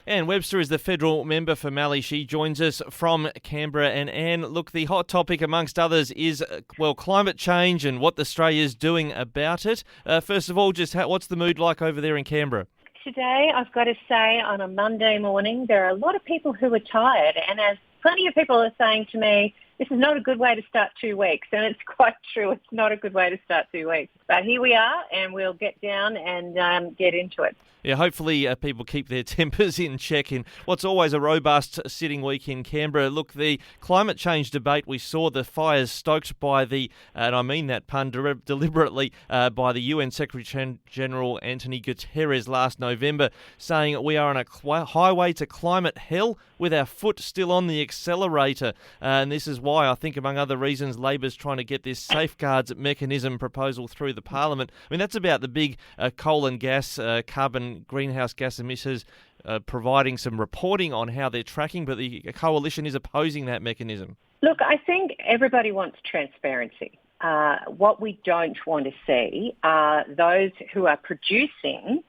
Anne Webster is the federal member for Mallee. She joins us from Canberra. And Anne, look, the hot topic amongst others is, climate change and what Australia's doing about it. First of all, what's the mood like over there in Canberra? Today, I've got to say, on a Monday morning, there are a lot of people who are tired. And as plenty of people are saying to me, this is not a good way to start 2 weeks. And it's quite true. It's not a good way to start 2 weeks. But here we are, and we'll get down and get into it. Yeah, hopefully people keep their tempers in check in what's always a robust sitting week in Canberra. Look, the climate change debate, we saw the fires stoked by and I mean that pun deliberately, by the UN Secretary-General Antonio Guterres last November, saying we are on a highway to climate hell with our foot still on the accelerator. And this is why I think, among other reasons, Labor's trying to get this safeguards mechanism proposal through the Parliament. I mean, that's about the big coal and gas, carbon greenhouse gas emitters, providing some reporting on how they're tracking, but the coalition is opposing that mechanism. Look, I think everybody wants transparency. What we don't want to see are those who are producing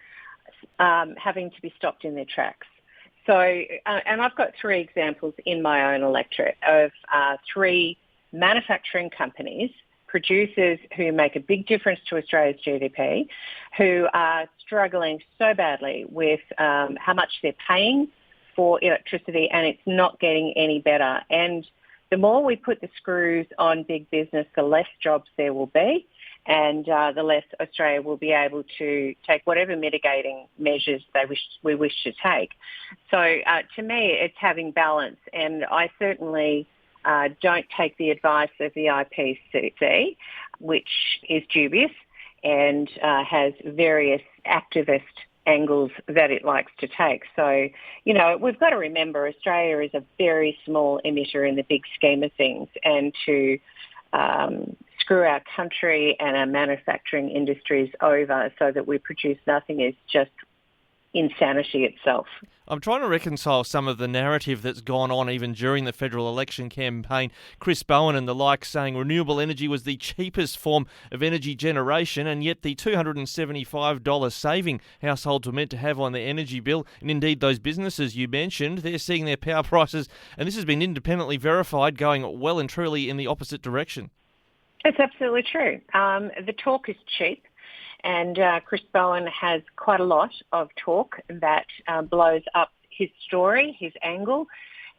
having to be stopped in their tracks. So, and I've got 3 examples in my own electorate of 3 manufacturing companies, producers who make a big difference to Australia's GDP, who are struggling so badly with how much they're paying for electricity, and it's not getting any better. And the more we put the screws on big business, the less jobs there will be, and the less Australia will be able to take whatever mitigating measures we wish to take. So to me, it's having balance, and I certainly don't take the advice of the IPCC, which is dubious and has various activist angles that it likes to take. So, we've got to remember Australia is a very small emitter in the big scheme of things, and to screw our country and our manufacturing industries over so that we produce nothing is just insanity itself. I'm trying to reconcile some of the narrative that's gone on even during the federal election campaign. Chris Bowen and the like saying renewable energy was the cheapest form of energy generation, and yet the $275 saving households were meant to have on their energy bill, and indeed those businesses you mentioned, they're seeing their power prices, and this has been independently verified, going well and truly in the opposite direction. It's absolutely true. The talk is cheap. And Chris Bowen has quite a lot of talk that blows up his story, his angle,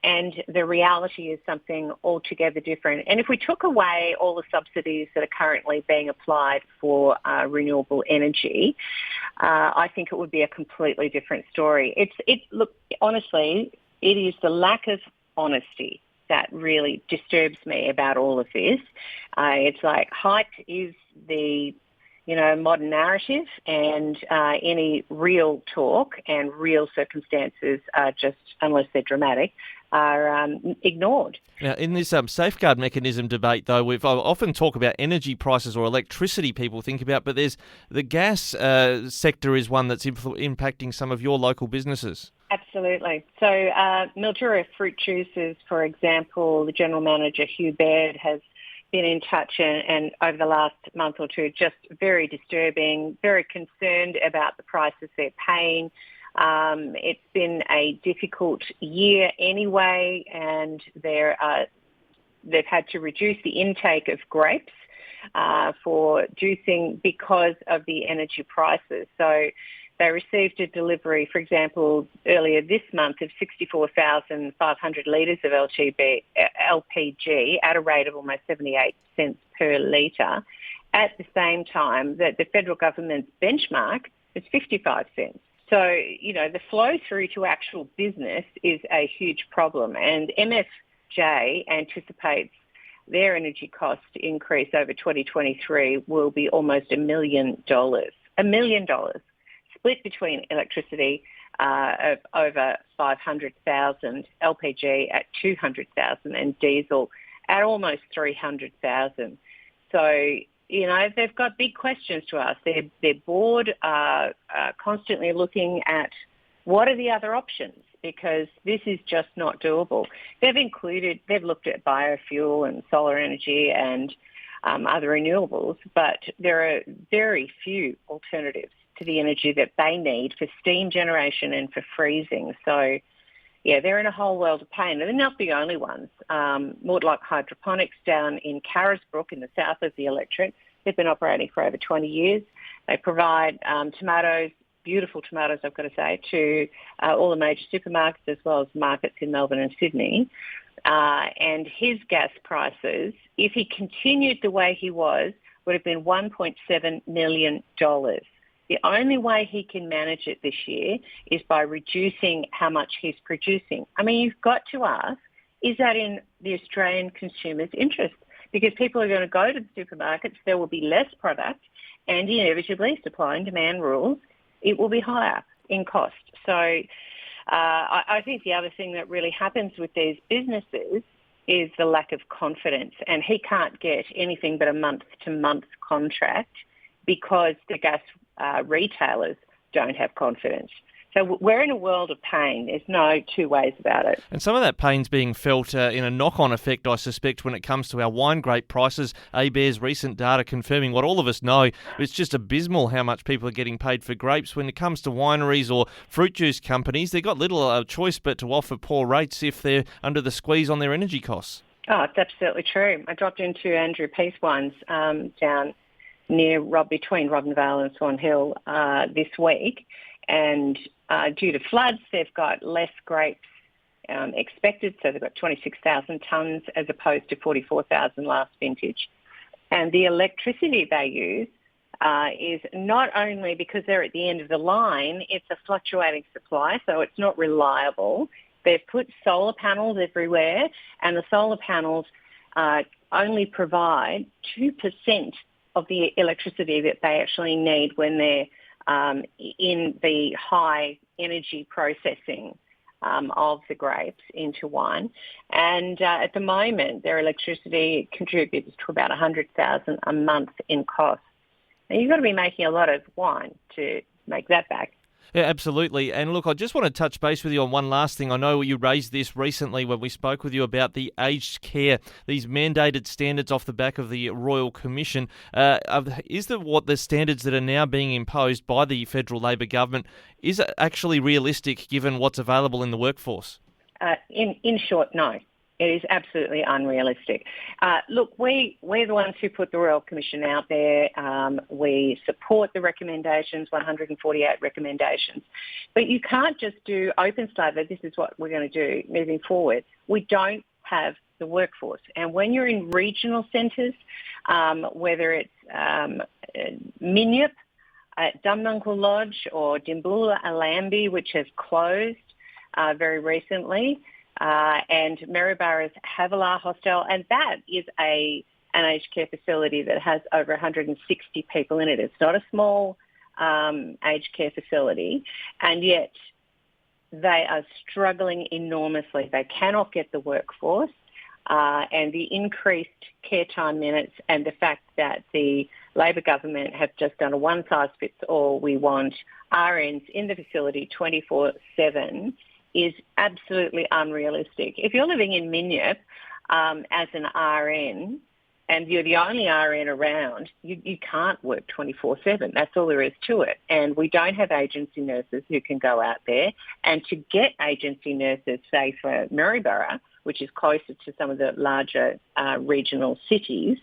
and the reality is something altogether different. And if we took away all the subsidies that are currently being applied for renewable energy, I think it would be a completely different story. Look, honestly, it is the lack of honesty that really disturbs me about all of this. It's like hype is the modern narrative, and any real talk and real circumstances are just, unless they're dramatic, are ignored. Now, in this safeguard mechanism debate, though, we've often talk about energy prices or electricity people think about, but there's the gas sector is one that's impacting some of your local businesses. Absolutely. So Mildura Fruit Juices, for example, the general manager, Hugh Baird, has been in touch and over the last month or two, just very disturbing, very concerned about the prices they're paying. It's been a difficult year anyway, and they've had to reduce the intake of grapes for juicing because of the energy prices. So they received a delivery, for example, earlier this month of 64,500 litres of LPG at a rate of almost 78 cents per litre, at the same time that the federal government's benchmark is 55 cents. So, the flow through to actual business is a huge problem, and MFJ anticipates their energy cost increase over 2023 will be almost $1 million. $1 million. Split between electricity of over 500,000, LPG at 200,000, and diesel at almost 300,000. So, they've got big questions to ask. Their board are constantly looking at what are the other options, because this is just not doable. They've looked at biofuel and solar energy and other renewables, but there are very few alternatives to the energy that they need for steam generation and for freezing. So, yeah, they're in a whole world of pain. And they're not the only ones. More like hydroponics down in Carisbrook in the south of the electorate. They've been operating for over 20 years. They provide tomatoes, beautiful tomatoes, I've got to say, to all the major supermarkets as well as markets in Melbourne and Sydney. And his gas prices, if he continued the way he was, would have been $1.7 million. The only way he can manage it this year is by reducing how much he's producing. I mean, you've got to ask, is that in the Australian consumer's interest? Because people are going to go to the supermarkets, there will be less product, and inevitably, supply and demand rules, it will be higher in cost. So I think the other thing that really happens with these businesses is the lack of confidence, and he can't get anything but a month-to-month contract because the gas retailers don't have confidence. So we're in a world of pain. There's no two ways about it. And some of that pain's being felt in a knock-on effect, I suspect, when it comes to our wine grape prices. ABARE's recent data confirming what all of us know. It's just abysmal how much people are getting paid for grapes. When it comes to wineries or fruit juice companies, they've got little choice but to offer poor rates if they're under the squeeze on their energy costs. Oh, it's absolutely true. I dropped into Andrew Peace Wines down near between Robinvale and Swan Hill this week, and due to floods, they've got less grapes expected, so they've got 26,000 tonnes as opposed to 44,000 last vintage. And the electricity they use is not only because they're at the end of the line, it's a fluctuating supply, so it's not reliable. They've put solar panels everywhere, and the solar panels only provide 2% of the electricity that they actually need when they're in the high energy processing of the grapes into wine. And at the moment, their electricity contributes to about $100,000 a month in costs. Now, you've got to be making a lot of wine to make that back. Yeah, absolutely. And look, I just want to touch base with you on one last thing. I know you raised this recently when we spoke with you about the aged care, these mandated standards off the back of the Royal Commission. Is what the standards that are now being imposed by the federal Labor government, is it actually realistic given what's available in the workforce? In short, no. It is absolutely unrealistic. Look, we're the ones who put the Royal Commission out there. We support the recommendations, 148 recommendations. But you can't just do open slaver, this is what we're going to do moving forward. We don't have the workforce. And when you're in regional centres, whether it's Minyip at Dumnuncle Lodge or Dimboola Alambi, which has closed very recently, and Maryborough Havilah Hostel, and that is an aged care facility that has over 160 people in it. It's not a small aged care facility, and yet they are struggling enormously. They cannot get the workforce, and the increased care time minutes and the fact that the Labor government have just done a one-size-fits-all, we want RNs in the facility 24/7, is absolutely unrealistic. If you're living in Minyip as an RN and you're the only RN around, you can't work 24/7. That's all there is to it. And we don't have agency nurses who can go out there. And to get agency nurses, say for Maryborough, which is closer to some of the larger regional cities,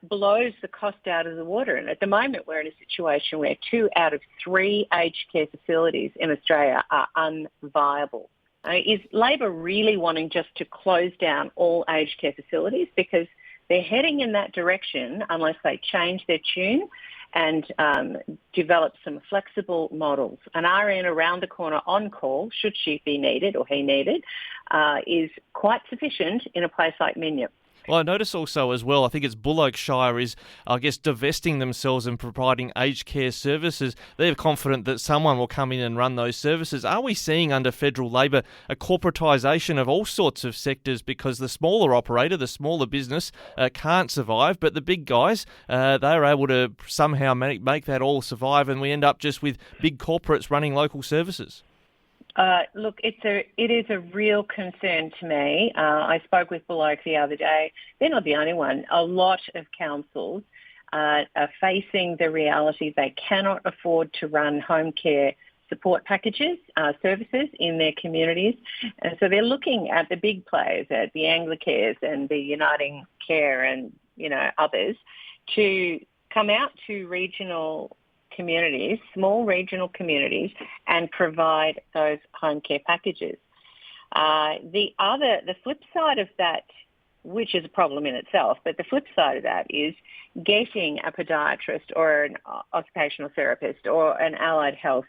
blows the cost out of the water. And at the moment, we're in a situation where 2 out of 3 aged care facilities in Australia are unviable. Is Labor really wanting just to close down all aged care facilities? Because they're heading in that direction unless they change their tune and develop some flexible models. An RN around the corner on call, should she be needed or he needed, is quite sufficient in a place like Minyip. Well, I notice also as well, I think it's Bullokeshire is, I guess, divesting themselves and providing aged care services. They're confident that someone will come in and run those services. Are we seeing under federal Labor a corporatisation of all sorts of sectors because the smaller operator, the smaller business can't survive, but the big guys, they're able to somehow make that all survive and we end up just with big corporates running local services? Look, it is a real concern to me. I spoke with Bullock the other day. They're not the only one. A lot of councils are facing the reality they cannot afford to run home care support packages, services in their communities. And so they're looking at the big players, at the Anglicares and the Uniting Care and, others, to come out to regional communities, small regional communities, and provide those home care packages. The flip side of that, which is a problem in itself, but the flip side of that is getting a podiatrist or an occupational therapist or an allied health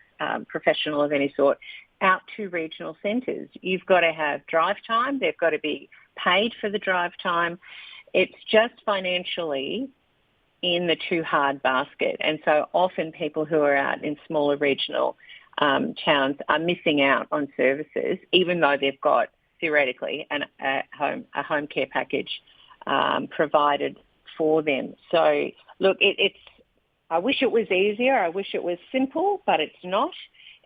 professional of any sort out to regional centres. You've got to have drive time. They've got to be paid for the drive time. It's just financially in the too hard basket. And so often people who are out in smaller regional towns are missing out on services, even though they've got theoretically a home care package provided for them. So look, I wish it was easier. I wish it was simple, but it's not.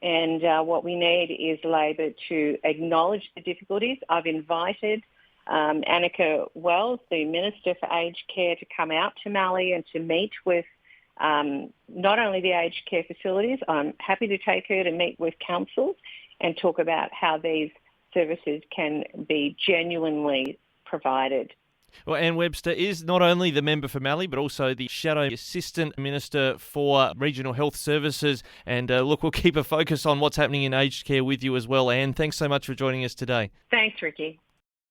And what we need is Labor to acknowledge the difficulties. I've invited Annika Wells, the Minister for Aged Care, to come out to Mallee and to meet with not only the aged care facilities. I'm happy to take her to meet with councils and talk about how these services can be genuinely provided. Well, Anne Webster is not only the member for Mallee, but also the Shadow Assistant Minister for Regional Health Services. And look, we'll keep a focus on what's happening in aged care with you as well, Anne. Thanks so much for joining us today. Thanks, Ricky.